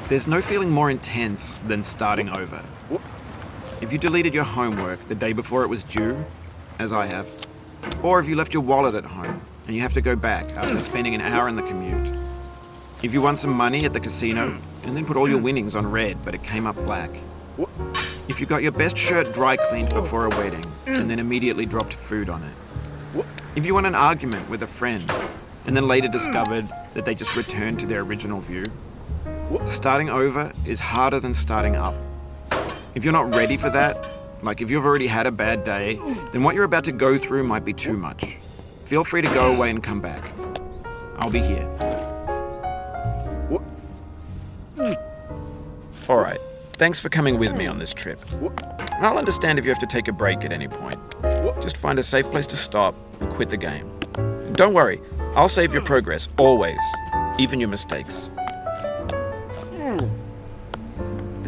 There's no feeling more intense than starting over. If you deleted your homework the day before it was due, as I have, or if you left your wallet at home and you have to go back after spending an hour in the commute. If you won some money at the casino and then put all your winnings on red but it came up black. If you got your best shirt dry cleaned before a wedding and then immediately dropped food on it. If you won an argument with a friend and then later discovered that they just returned to their original view. Starting over is harder than starting up. If you're not ready for that, like if you've already had a bad day, then what you're about to go through might be too much. Feel free to go away and come back. I'll be here. Alright, thanks for coming with me on this trip. I'll understand if you have to take a break at any point. Just find a safe place to stop and quit the game. Don't worry, I'll save your progress, always, even your mistakes.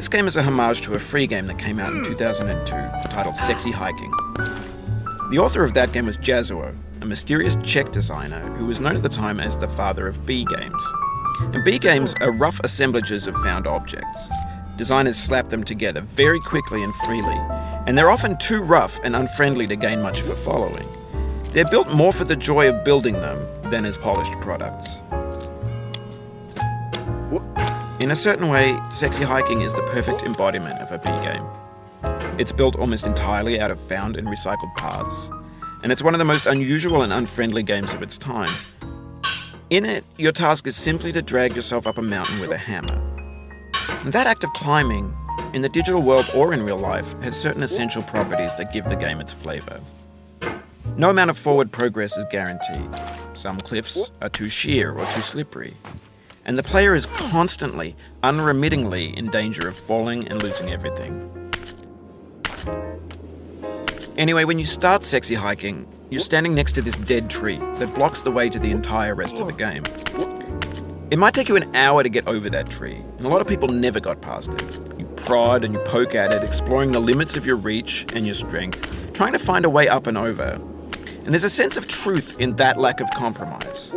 This game is a homage to a free game that came out in 2002, titled Sexy Hiking. The author of that game was Jazuo, a mysterious Czech designer who was known at the time as the father of B games. And B games are rough assemblages of found objects. Designers slap them together very quickly and freely, and they're often too rough and unfriendly to gain much of a following. They're built more for the joy of building them than as polished products. In a certain way, Sexy Hiking is the perfect embodiment of a B game. It's built almost entirely out of found and recycled parts, and it's one of the most unusual and unfriendly games of its time. In it, your task is simply to drag yourself up a mountain with a hammer. And that act of climbing, in the digital world or in real life, has certain essential properties that give the game its flavor. No amount of forward progress is guaranteed. Some cliffs are too sheer or too slippery. And the player is constantly, unremittingly in danger of falling and losing everything. Anyway, when you start Sexy Hiking, you're standing next to this dead tree that blocks the way to the entire rest of the game. It might take you an hour to get over that tree, and a lot of people never got past it. You prod and you poke at it, exploring the limits of your reach and your strength, trying to find a way up and over. And there's a sense of truth in that lack of compromise.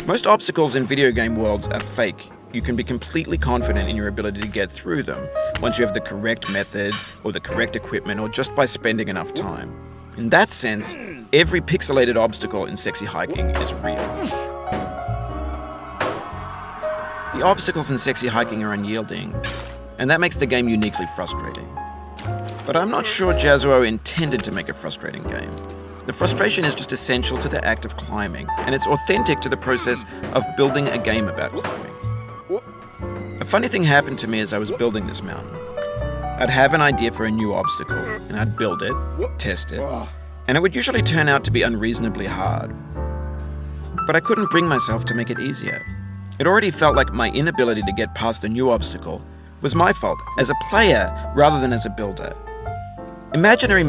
Most obstacles in video game worlds are fake. You can be completely confident in your ability to get through them once you have the correct method or the correct equipment or just by spending enough time. In that sense, every pixelated obstacle in Sexy Hiking is real. The obstacles in Sexy Hiking are unyielding, and that makes the game uniquely frustrating. But I'm not sure Jazuo intended to make a frustrating game. The frustration is just essential to the act of climbing, and it's authentic to the process of building a game about climbing. A funny thing happened to me as I was building this mountain. I'd have an idea for a new obstacle, and I'd build it, test it, and it would usually turn out to be unreasonably hard. But I couldn't bring myself to make it easier. It already felt like my inability to get past the new obstacle was my fault as a player rather than as a builder. Imaginary